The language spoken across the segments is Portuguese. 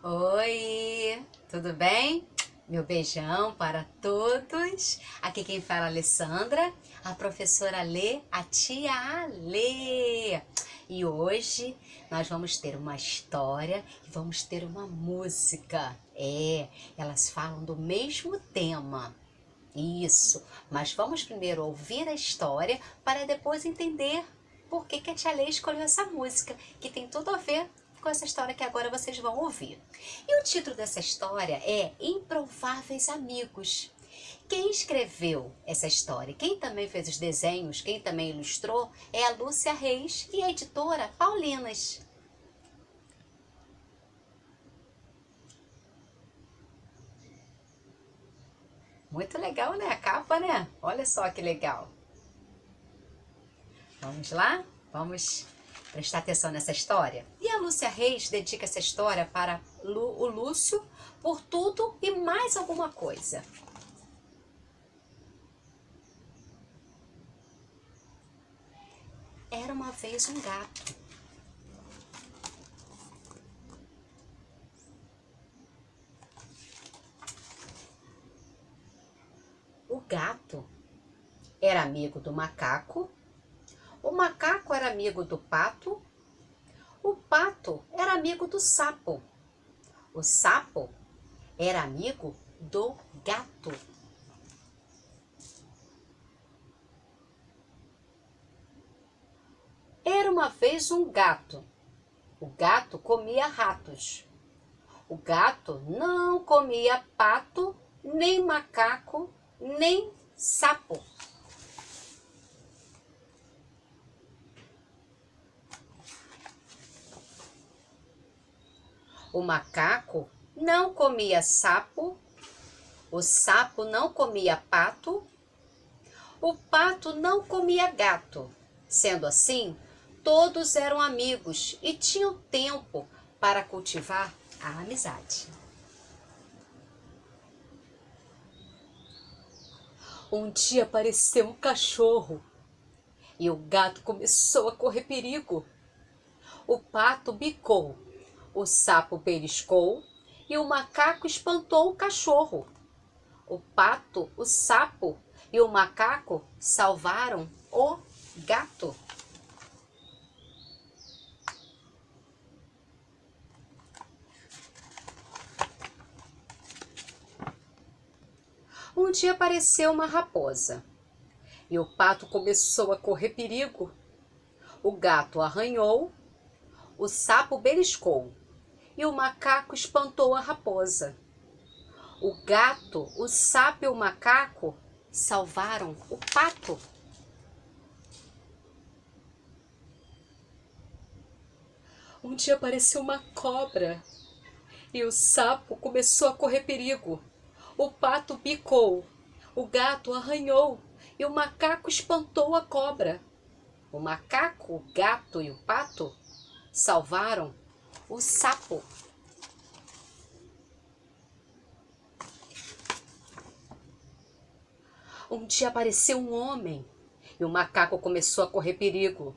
Oi, tudo bem? Meu beijão para todos. Aqui quem fala é a Alessandra, a professora Lê, a tia Alê. E hoje nós vamos ter uma história e vamos ter uma música. Elas falam do mesmo tema. Isso, mas vamos primeiro ouvir a história para depois entender por que a tia Lê escolheu essa música, que tem tudo a ver com essa história que agora vocês vão ouvir. E o título dessa história é Improváveis Amigos. Quem escreveu essa história, quem também fez os desenhos, quem também ilustrou, é a Lúcia Reis e a editora Paulinas. Muito legal, né? A capa, né? Olha só que legal. Vamos lá? Vamos prestar atenção nessa história? E a Lúcia Reis dedica essa história para o Lúcio por tudo e mais alguma coisa. Era uma vez um gato. O gato era amigo do macaco, o macaco era amigo do pato, o pato era amigo do sapo, o sapo era amigo do gato. Era uma vez um gato. O gato comia ratos. O gato não comia pato, nem macaco, nem sapo. O macaco não comia sapo, o sapo não comia pato, o pato não comia gato. Sendo assim, todos eram amigos e tinham tempo para cultivar a amizade. Um dia apareceu um cachorro e o gato começou a correr perigo. O pato bicou, o sapo beliscou e o macaco espantou o cachorro. O pato, o sapo e o macaco salvaram o gato. Um dia apareceu uma raposa e o pato começou a correr perigo. O gato arranhou, o sapo beliscou e o macaco espantou a raposa. O gato, o sapo e o macaco salvaram o pato. Um dia apareceu uma cobra e o sapo começou a correr perigo. O pato bicou, o gato arranhou e o macaco espantou a cobra. O macaco, o gato e o pato salvaram o sapo. Um dia apareceu um homem e o macaco começou a correr perigo.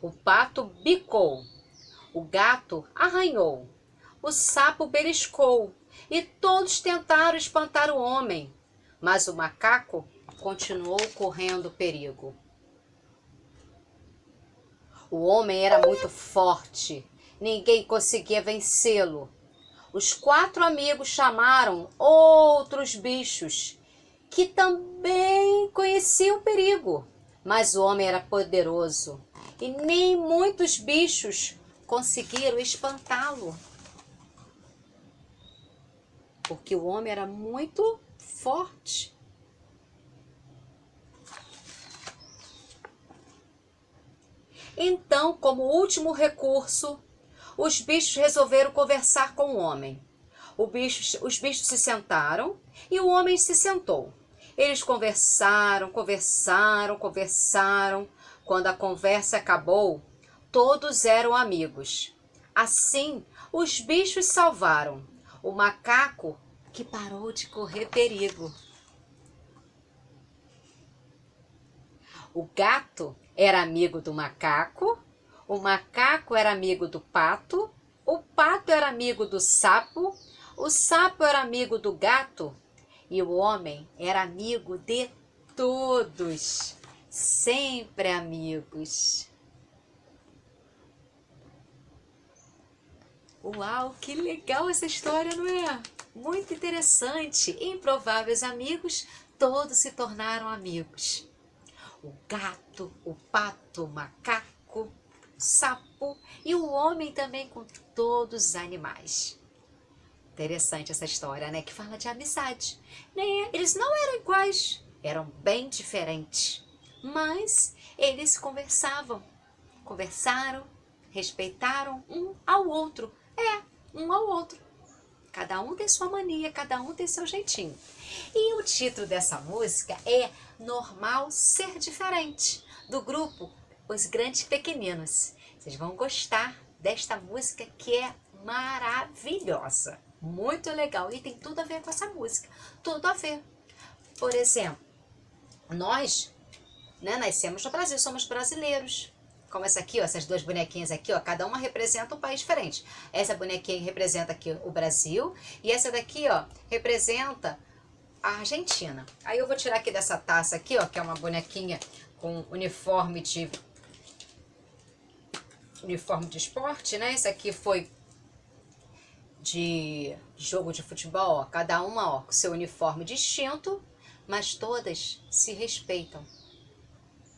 O pato bicou, o gato arranhou, o sapo beliscou e todos tentaram espantar o homem, mas o macaco continuou correndo perigo. O homem era muito forte, ninguém conseguia vencê-lo. Os 4 amigos chamaram outros bichos que também conheciam o perigo, mas o homem era poderoso e nem muitos bichos conseguiram espantá-lo, porque o homem era muito forte. Então, como último recurso, os bichos resolveram conversar com o homem. Os bichos se sentaram e o homem se sentou. Eles conversaram. Quando a conversa acabou, todos eram amigos. Assim, os bichos salvaram o macaco, que parou de correr perigo. O gato era amigo do macaco, o macaco era amigo do pato, O pato era amigo do sapo, o sapo era amigo do gato e o homem era amigo de todos, sempre amigos. Uau, que legal essa história, não é? Muito interessante. Improváveis amigos, todos se tornaram amigos. O gato, o pato, o macaco, o sapo e o homem também com todos os animais. Interessante essa história, né? Que fala de amizade. Eles não eram iguais, eram bem diferentes. Mas eles conversaram, respeitaram um ao outro. Um ao outro. Cada um tem sua mania, cada um tem seu jeitinho. E o título dessa música é Normal Ser Diferente, do grupo Os Grandes Pequeninos. Vocês vão gostar desta música que é maravilhosa. Muito legal e tem tudo a ver com essa música. Tudo a ver. Por exemplo, nós nascemos no Brasil, somos brasileiros. Como essa aqui, ó, essas duas bonequinhas aqui, ó, cada uma representa um país diferente. Essa bonequinha representa aqui o Brasil e essa daqui, ó, representa a Argentina. Aí eu vou tirar aqui dessa taça aqui, ó, que é uma bonequinha com uniforme de esporte, né? Esse aqui foi de jogo de futebol, ó, cada uma, ó, com seu uniforme distinto, mas todas se respeitam,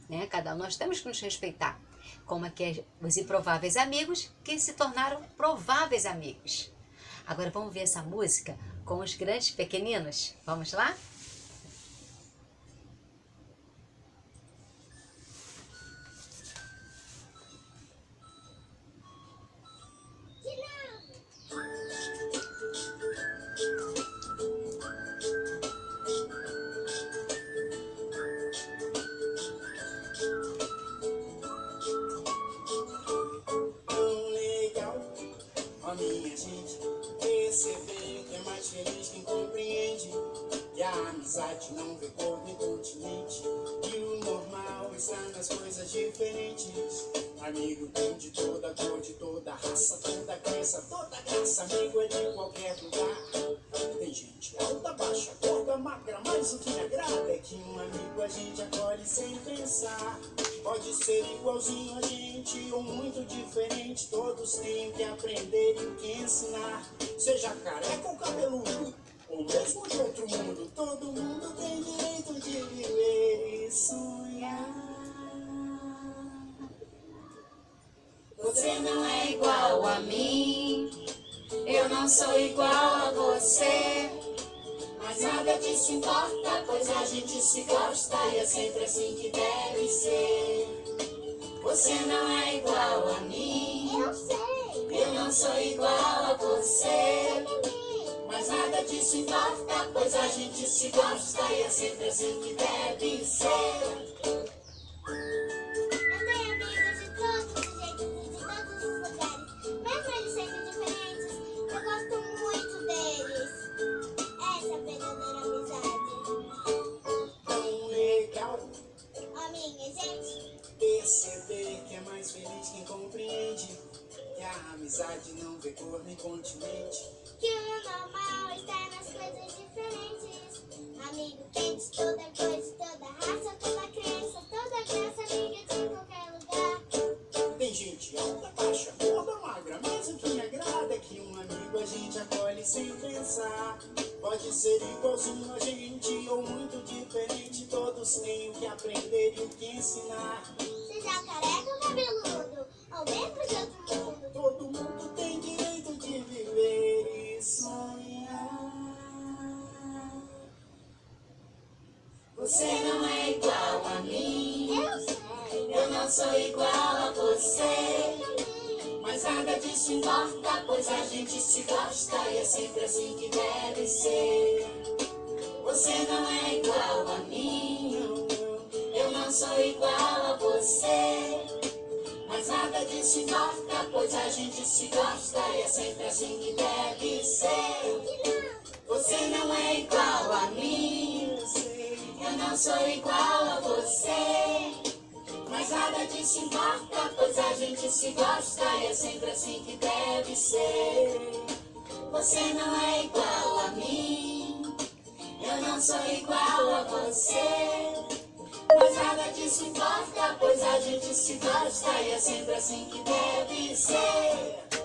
né? Cada um, nós temos que nos respeitar. Como é que é os improváveis amigos que se tornaram prováveis amigos. Agora vamos ver essa música com os grandes pequeninos? Vamos lá? Minha gente, perceber que é mais feliz quem compreende que a amizade não vê cor nem continente e o normal está nas coisas diferentes. Amigo tem de toda cor, de toda raça, toda crença, toda graça. Amigo é de qualquer lugar. Tem gente alta, baixa, gorda, magra, mas o que me agrada é que um amigo a gente acolhe sem pensar. Pode ser igualzinho a gente ou muito diferente, todos têm que aprender e o que ensinar. Seja careca ou cabeludo, ou mesmo de outro mundo, todo mundo tem direito de viver e sonhar. Você não é igual a mim, eu não sou igual a você, mas nada disso importa, pois a gente se gosta e é sempre assim que deve ser. Você não é igual a mim, eu sei, eu não sou igual a você, mas nada disso importa, pois a gente se gosta e é sempre assim que deve ser. Perceber que é mais feliz quem compreende que a amizade não vê cor nem continente, que o normal está nas coisas diferentes. Amigo tem de toda coisa, toda raça, toda crença, toda graça, amiga de qualquer lugar. Tem gente alta, baixa, gorda, magra, mas o que me agrada é que um amigo a gente acolhe sem pensar. Pode ser igualzinho a gente ou muito diferente, todos têm o que aprender e o que ensinar. Seja careca ou cabeludo, ou mesmo de outro mundo, todo mundo tem direito de viver e sonhar. Você não é igual a mim, eu sei, eu não sou igual a você, mas nada disso importa, pois a gente se gosta e é sempre assim que deve ser. Você não é igual a mim, eu não sou igual a você, mas nada disso importa, pois a gente se gosta e é sempre assim que deve ser. Você não é igual a mim, eu não sou igual a você, Mas nada disso importa, pois a gente se gosta e é sempre assim que deve ser. Você não é igual a mim, eu não sou igual a você. Mas nada disso importa, pois a gente se gosta e é sempre assim que deve ser.